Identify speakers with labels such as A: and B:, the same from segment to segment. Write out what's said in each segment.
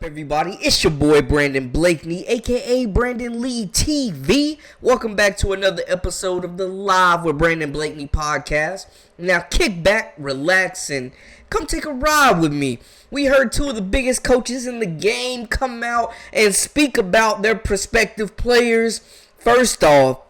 A: Everybody, it's your boy Brandon Blakeney, aka Brandon Lee TV. Welcome back to another episode of the Live with Brandon Blakeney podcast. Now kick back, relax, and come take a ride with me. We heard two of the biggest coaches in the game come out and speak about their prospective players. First off,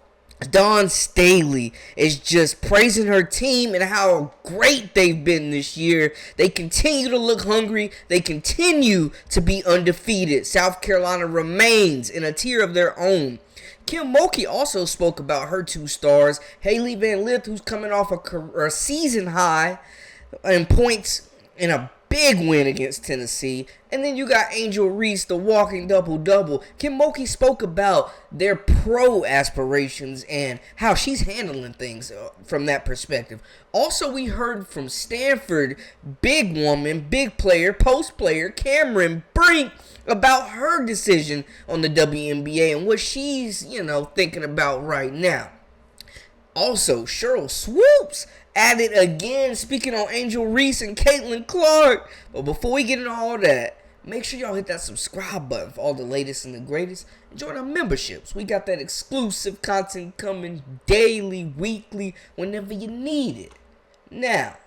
A: Dawn Staley is just praising her team and how great they've been this year. They continue to look hungry. They continue to be undefeated. South Carolina remains in a tier of their own. Mulkey also spoke about her two stars, Hailey Van Lith, who's coming off a season high in points in a big win against Tennessee. And then you got Angel Reese, the walking double-double. Mulkey spoke about their pro aspirations and how she's handling things from that perspective. Also, we heard from Stanford, big woman, big player, post player, Cameron Brink, about her decision on the Wnba and what she's, thinking about right now. Also, Sheryl Swoopes at it again, speaking on Angel Reese and Caitlin Clark. But before we get into all that, make sure y'all hit that subscribe button for all the latest and the greatest. And join our memberships. We got that exclusive content coming daily, weekly, whenever you need it. Now,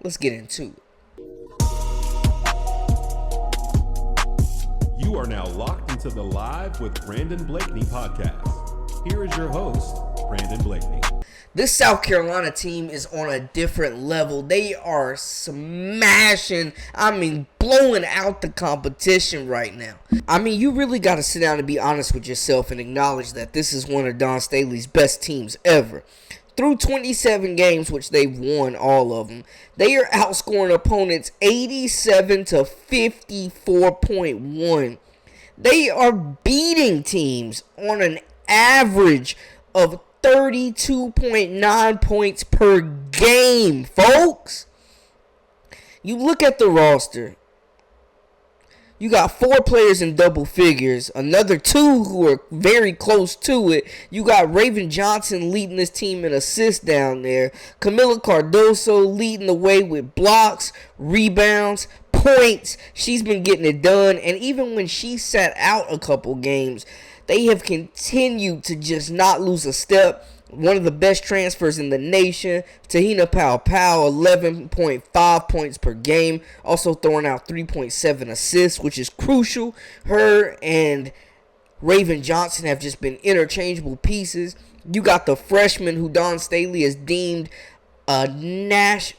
A: let's get into it.
B: You are now locked into the Live with Brandon Blakeney podcast. Here is your host, Brandon Blakeney.
A: This South Carolina team is on a different level. They are smashing, blowing out the competition right now. You really got to sit down and be honest with yourself and acknowledge that this is one of Dawn Staley's best teams ever. Through 27 games, which they've won all of them, they are outscoring opponents 87 to 54.1. They are beating teams on an average of 32.9 points per game, folks. You look at the roster. You got 4 players in double figures. Another 2 who are very close to it. You got Raven Johnson leading this team in assists down there. Camila Cardoso leading the way with blocks, rebounds, points. She's been getting it done. And even when she sat out a couple games, they have continued to just not lose a step. One of the best transfers in the nation. Tahina Powell, 11.5 points per game. Also throwing out 3.7 assists, which is crucial. Her and Raven Johnson have just been interchangeable pieces. You got the freshman who Dawn Staley has deemed a generational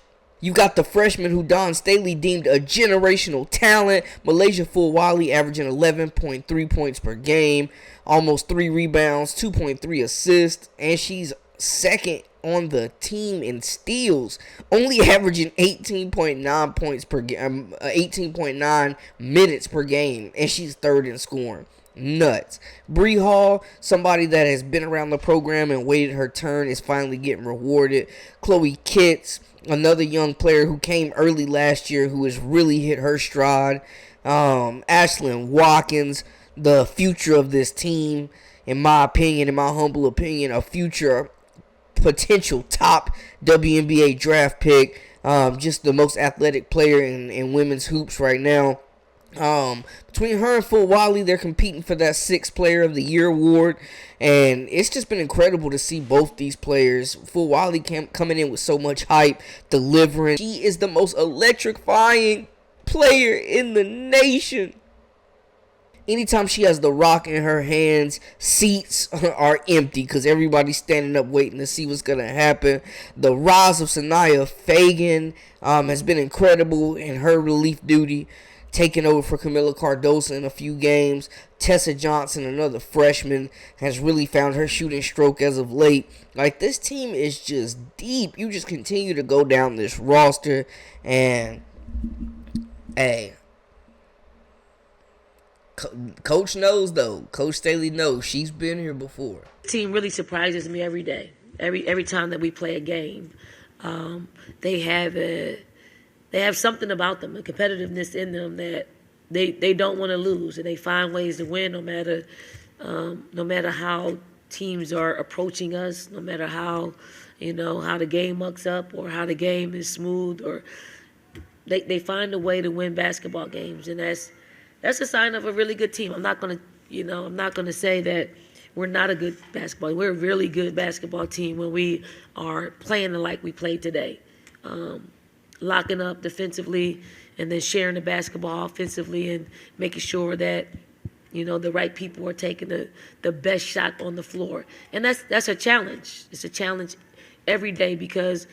A: talent. Malaysia Fulwali averaging 11.3 points per game, almost 3 rebounds, 2.3 assists, and she's second on the team in steals, only averaging 18.9 points per game, 18.9 minutes per game, and she's third in scoring. Nuts. Bree Hall, somebody that has been around the program and waited her turn, is finally getting rewarded. Chloe Kitts, another young player who came early last year who has really hit her stride. Ashlyn Watkins, the future of this team, in my humble opinion, a future potential top WNBA draft pick. Just the most athletic player in women's hoops right now. Between her and Fulwali, they're competing for that 6th Player of the Year award, and it's just been incredible to see both these players. Fulwali coming in with so much hype, delivering. She is the most electrifying player in the nation. Anytime she has the rock in her hands, seats are empty because everybody's standing up waiting to see what's going to happen. The rise of Sanaya Fagan has been incredible in her relief duty, taking over for Camila Cardoso in a few games. Tessa Johnson, another freshman, has really found her shooting stroke as of late. Like, this team is just deep. You just continue to go down this roster, and, hey, Coach knows, though. Coach Staley knows. She's been here before.
C: The team really surprises me every day. Every time that we play a game. They have something about them, a competitiveness in them that they don't want to lose, and they find ways to win no matter how teams are approaching us, no matter how the game mucks up or how the game is smooth, or they find a way to win basketball games, and that's a sign of a really good team. I'm not gonna say that we're not a good basketball. We're a really good basketball team when we are playing like we played today, locking up defensively and then sharing the basketball offensively and making sure that the right people are taking the best shot on the floor. And that's a challenge. It's a challenge every day because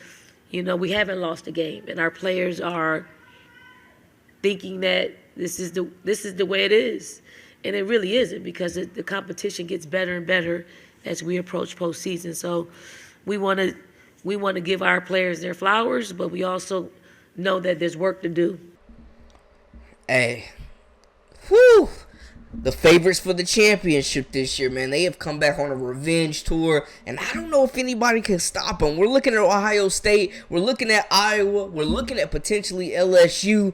C: we haven't lost a game and our players are thinking that this is the way it is. And it really isn't, because the competition gets better and better as we approach postseason. So we want to give our players their flowers, but we also know that there's work to do.
A: Hey, whew. The favorites for the championship this year, man. They have come back on a revenge tour, and I don't know if anybody can stop them. We're looking at Ohio State. We're looking at Iowa. We're looking at potentially LSU.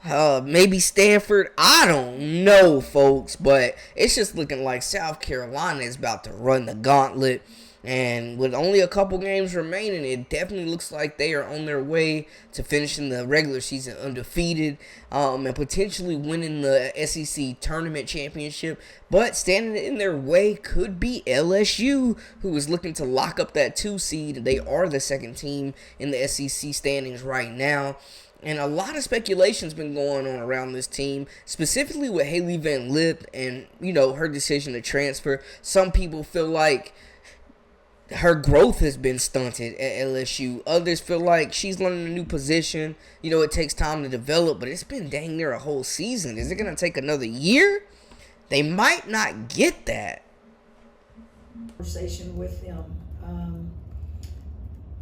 A: Maybe Stanford. I don't know, folks, but it's just looking like South Carolina is about to run the gauntlet. And with only a couple games remaining, it definitely looks like they are on their way to finishing the regular season undefeated, and potentially winning the SEC tournament championship. But standing in their way could be LSU, who is looking to lock up that 2 seed. They are the second team in the SEC standings right now. And a lot of speculation's been going on around this team, specifically with Hailey Van Lith and, her decision to transfer. Some people feel like her growth has been stunted at LSU. Others feel like she's learning a new position. It takes time to develop, but it's been dang near a whole season. Is it going to take another year? They might not get that.
D: Conversation with them.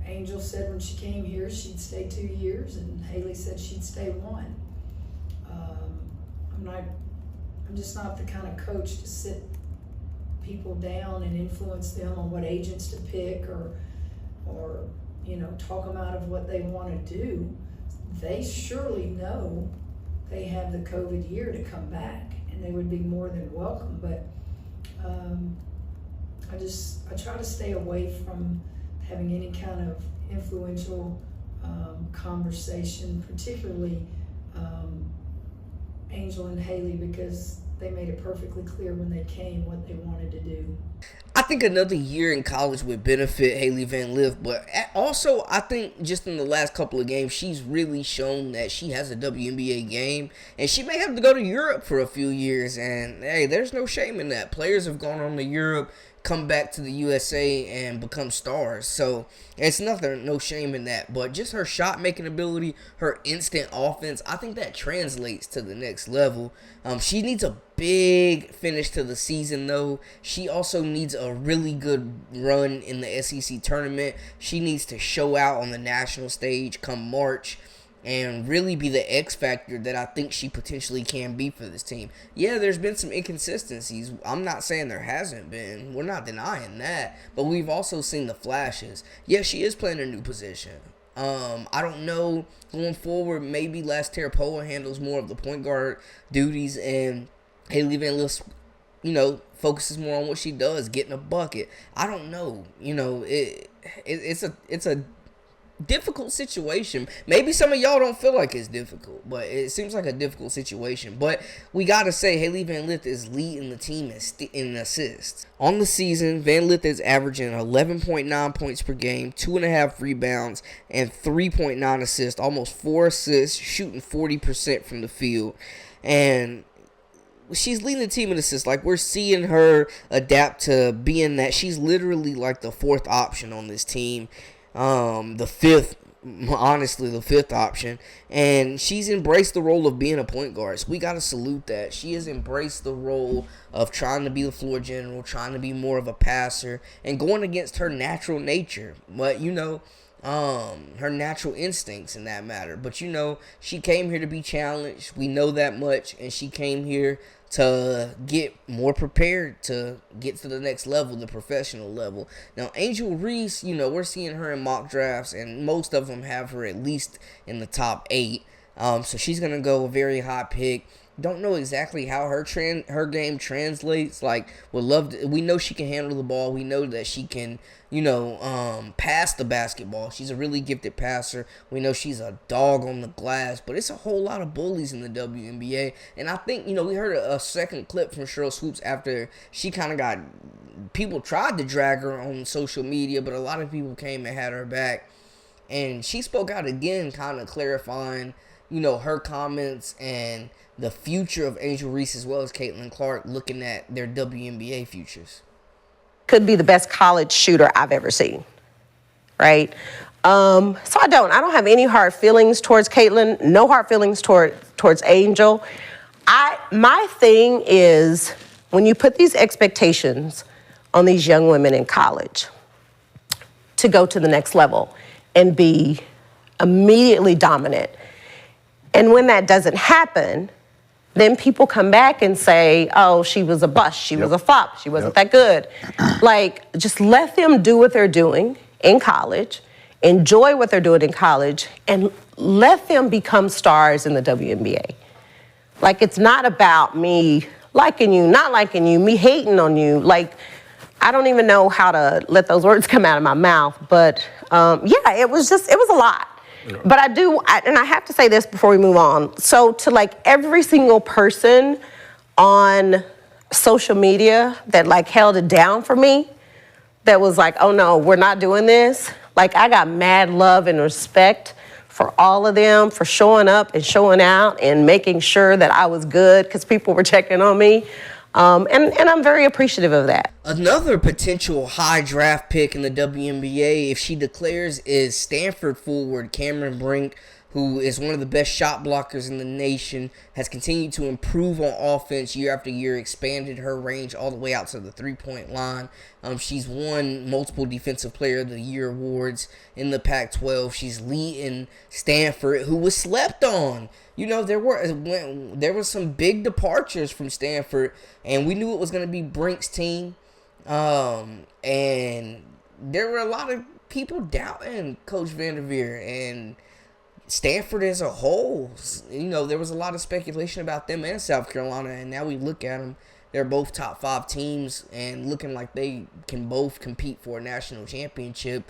D: Angel said when she came here she'd stay 2 years, and Hailey said she'd stay 1. I'm just not the kind of coach to sit people down and influence them on what agents to pick or talk them out of what they want to do. They surely know they have the COVID year to come back, and they would be more than welcome. But I try to stay away from having any kind of influential conversation, particularly Angel and Hailey, because they made it perfectly clear when they came what they wanted to do.
A: I think another year in college would benefit Hailey Van Lith, but also I think just in the last couple of games, she's really shown that she has a WNBA game, and she may have to go to Europe for a few years, and hey, there's no shame in that. Players have gone on to Europe, come back to the USA, and become stars, so it's nothing, no shame in that. But just her shot making ability, her instant offense, I think that translates to the next level. She needs a big finish to the season, though. She also needs a really good run in the SEC tournament. She needs to show out on the national stage come March and really be the X factor that I think she potentially can be for this team. Yeah, there's been some inconsistencies. I'm not saying there hasn't been. We're not denying that. But we've also seen the flashes. Yeah, she is playing a new position. I don't know, going forward, maybe Laster Poa handles more of the point guard duties, and Hailey Van Lith, focuses more on what she does, getting a bucket. I don't know. It's a difficult situation. Maybe some of y'all don't feel like it's difficult, but it seems like a difficult situation. But we gotta say, Hailey Van Lith is leading the team in assists. On the season, Van Lith is averaging 11.9 points per game, 2.5 rebounds, and 3.9 assists, almost 4 assists, shooting 40% from the field. And she's leading the team in assists. Like, we're seeing her adapt to being that she's literally like the 4th option on this team. The fifth option, and she's embraced the role of being a point guard. So we gotta salute that. She has embraced the role of trying to be the floor general, trying to be more of a passer, and going against her natural nature. But her natural instincts in that matter. But she came here to be challenged. We know that much, and she came here to get more prepared to get to the next level, the professional level. Now, Angel Reese, we're seeing her in mock drafts, and most of them have her at least in the top 8. So she's going to go a very high pick. Don't know exactly how her game translates. Like, we know she can handle the ball. We know that she can, pass the basketball. She's a really gifted passer. We know she's a dog on the glass. But it's a whole lot of bullies in the WNBA. And I think, we heard a second clip from Sheryl Swoopes after she kind of people tried to drag her on social media, but a lot of people came and had her back. And she spoke out again, kind of clarifying, her comments and the future of Angel Reese as well as Caitlin Clark, looking at their WNBA futures.
E: Could be the best college shooter I've ever seen, right? So I don't have any hard feelings towards Caitlin, no hard feelings towards Angel. My thing is, when you put these expectations on these young women in college to go to the next level and be immediately dominant, and when that doesn't happen, then people come back and say, oh, she was a bust, she was a flop, she wasn't that good. Like, just let them do what they're doing in college, enjoy what they're doing in college, and let them become stars in the WNBA. Like, it's not about me liking you, not liking you, me hating on you. Like, I don't even know how to let those words come out of my mouth, but it was a lot. But I have to say this before we move on. So to like every single person on social media that like held it down for me, that was like, oh no, we're not doing this. Like, I got mad love and respect for all of them for showing up and showing out and making sure that I was good because people were checking on me. And I'm very appreciative of that.
A: Another potential high draft pick in the WNBA, if she declares, is Stanford forward Cameron Brink, who is one of the best shot blockers in the nation, has continued to improve on offense year after year, expanded her range all the way out to the three-point line. She's won multiple Defensive Player of the Year awards in the Pac-12. She's leading Stanford, who was slept on. There were some big departures from Stanford, and we knew it was going to be Brink's team. And there were a lot of people doubting Coach Wnba and Stanford as a whole. There was a lot of speculation about them and South Carolina, and now we look at them. They're both top 5 teams and looking like they can both compete for a national championship.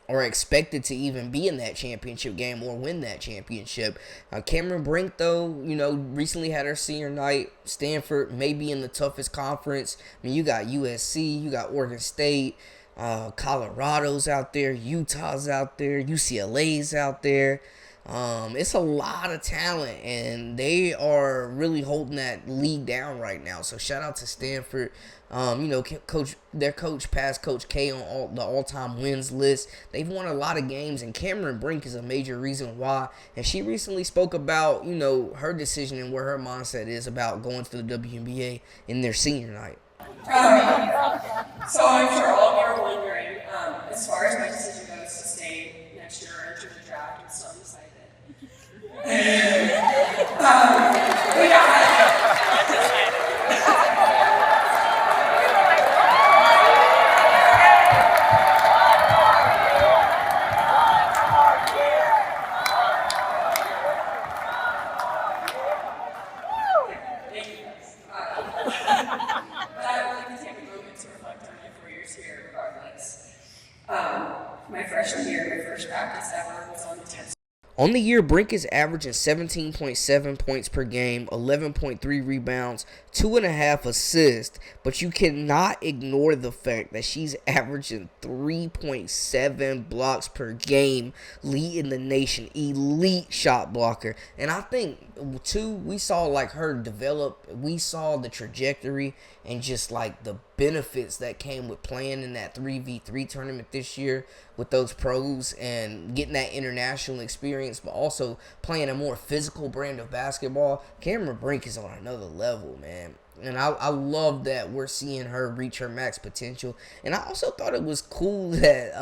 A: Or expected to even be in that championship game or win that championship. Cameron Brink, though, recently had her senior night. Stanford may be in the toughest conference. I mean, you got USC, you got Oregon State, Colorado's out there, Utah's out there, UCLA's out there. It's a lot of talent, and they are really holding that league down right now. So shout out to Stanford. Their coach passed Coach K on the all-time wins list. They've won a lot of games, and Cameron Brink is a major reason why. And she recently spoke about, her decision and where her mindset is about going to the WNBA in their senior night.
F: So I'm sure all of you are wondering, as far as my decision goes to stay next year or enter the draft, I'm so excited. My freshman year, my first practice ever was on the 10th.
A: On the year, Brink is averaging 17.7 points per game, 11.3 rebounds, 2.5 assists, but you cannot ignore the fact that she's averaging 3.7 blocks per game, leading the nation, elite shot blocker. And I think, too, we saw like her develop, we saw the trajectory and just like the benefits that came with playing in that 3v3 tournament this year with those pros and getting that international experience, but also playing a more physical brand of basketball. Cameron Brink is on another level, man. And I love that we're seeing her reach her max potential. And I also thought it was cool that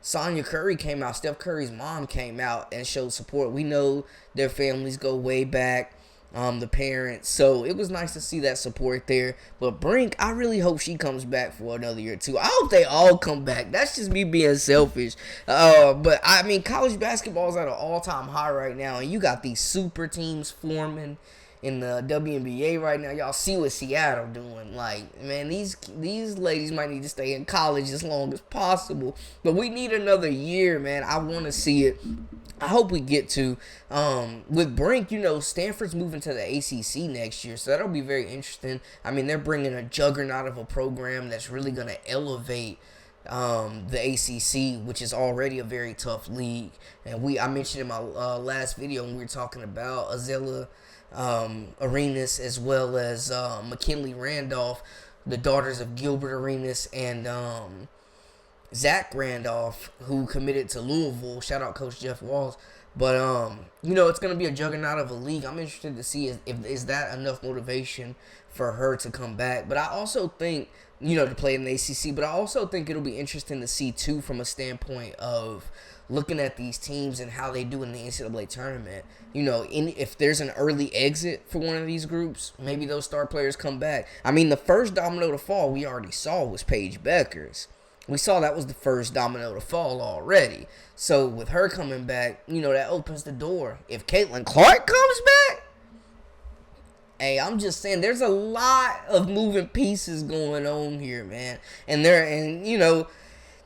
A: Sonya Curry came out, Steph Curry's mom came out and showed support. We know their families go way back. the parents. So it was nice to see that support there. But Brink, I really hope she comes back for another year too. I hope they all come back. That's just me being selfish. But I mean, college basketball is at an all-time high right now, and you got these super teams forming in the WNBA right now. Y'all see what Seattle doing. Like, man, these ladies might need to stay in college as long as possible. But we need another year, man. I want to see it. I hope we get to. With Brink, Stanford's moving to the ACC next year, so that'll be very interesting. I mean, they're bringing a juggernaut of a program that's really going to elevate the ACC, which is already a very tough league. And I mentioned in my last video when we were talking about Azella Arenas, as well as McKinley Randolph, the daughters of Gilbert Arenas and Zach Randolph, who committed to Louisville. Shout out Coach Jeff Walls. But it's going to be a juggernaut of a league. I'm interested to see if is that enough motivation for her to come back. But I also think, to play in the ACC, but I also think it'll be interesting to see too from a standpoint of looking at these teams and how they do in the NCAA tournament. If there's an early exit for one of these groups, maybe those star players come back. I mean, the first domino to fall we already saw was Paige Beckers. We saw that was the first domino to fall already. So with her coming back, that opens the door. If Caitlin Clark comes back, hey, I'm just saying there's a lot of moving pieces going on here, man. And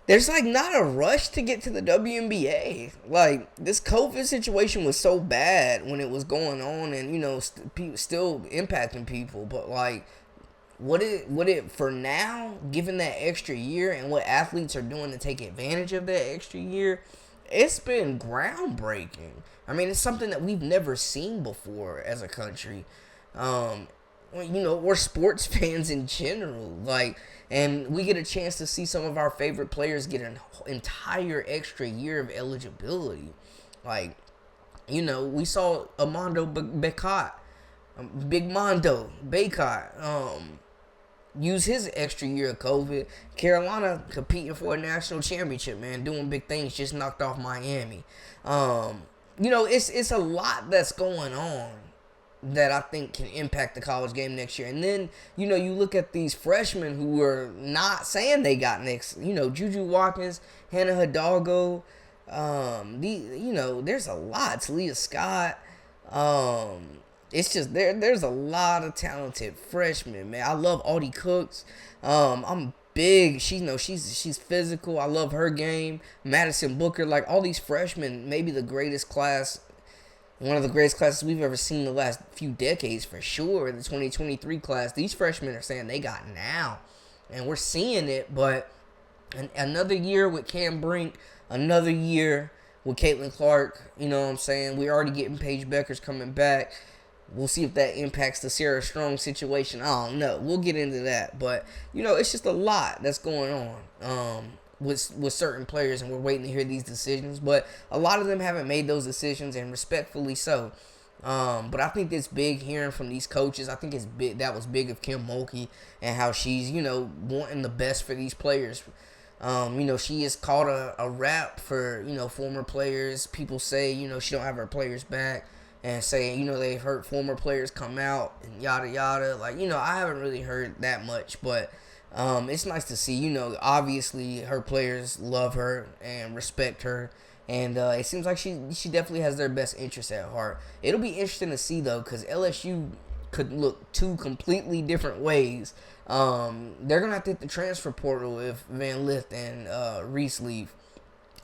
A: there's like not a rush to get to the WNBA. Like, this COVID situation was so bad when it was going on and, still impacting people. But like, would it for now, given that extra year and what athletes are doing to take advantage of that extra year, it's been groundbreaking. I mean, it's something that we've never seen before as a country. We're sports fans in general, and we get a chance to see some of our favorite players get an entire extra year of eligibility. We saw Big Mondo Baycott, use his extra year of COVID. Carolina competing for a national championship, man, doing big things, just knocked off Miami. It's a lot that's going on that I think can impact the college game next year. And then, you look at these freshmen who are not saying they got next. Juju Watkins, Hannah Hidalgo, there's a lot. Talia Scott. It's just there's a lot of talented freshmen, man. I love Audie Cooks. I'm big. She's physical. I love her game. Madison Booker, like all these freshmen, maybe the greatest class. One of the greatest classes we've ever seen in the last few decades, for sure. The 2023 class, these freshmen are saying they got now. And we're seeing it, but another year with Cam Brink, another year with Caitlin Clark, you know what I'm saying? We're already getting Paige Beckers coming back. We'll see if that impacts the Sarah Strong situation. I don't know. We'll get into that. But, it's just a lot that's going on. With certain players, and we're waiting to hear these decisions, but a lot of them haven't made those decisions, and respectfully so. But I think it's big hearing from these coaches. I think it's big. That was big of Kim Mulkey and how she's wanting the best for these players. She has called a rap for former players. People say she don't have her players back, and saying they've heard former players come out and yada yada. I haven't really heard that much, but. It's nice to see, obviously her players love her and respect her. And it seems like she definitely has their best interests at heart. It'll be interesting to see, though, because LSU could look two completely different ways. They're going to have to hit the transfer portal if Van Lith and Reese leave.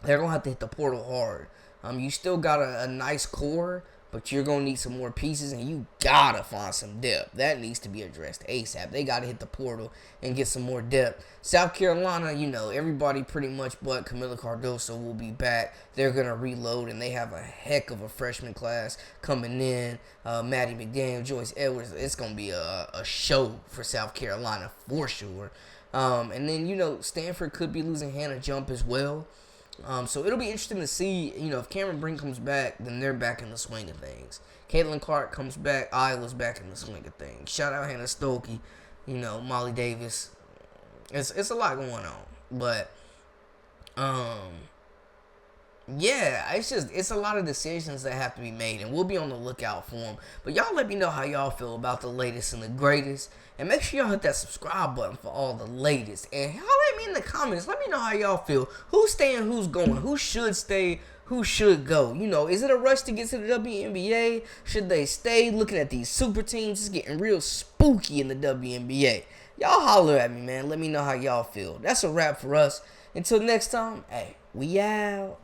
A: They're going to have to hit the portal hard. You still got a nice core, but you're going to need some more pieces, and you got to find some depth. That needs to be addressed ASAP. They got to hit the portal and get some more depth. South Carolina, everybody pretty much but Camila Cardoso will be back. They're going to reload, and they have a heck of a freshman class coming in. Maddie McDaniel, Joyce Edwards. It's going to be a show for South Carolina for sure. And then, Stanford could be losing Hannah Jump as well. So it'll be interesting to see, if Cameron Brink comes back, then they're back in the swing of things. Caitlin Clark comes back, Iowa's back in the swing of things. Shout out Hannah Stokey, Molly Davis. It's a lot going on. But, Yeah, it's a lot of decisions that have to be made, and we'll be on the lookout for them. But y'all let me know how y'all feel about the latest and the greatest, and make sure y'all hit that subscribe button for all the latest. And holler at me in the comments. Let me know how y'all feel. Who's staying? Who's going? Who should stay? Who should go? You know, is it a rush to get to the WNBA? Should they stay? Looking at these super teams, it's getting real spooky in the WNBA. Y'all holler at me, man. Let me know how y'all feel. That's a wrap for us. Until next time, hey, we out.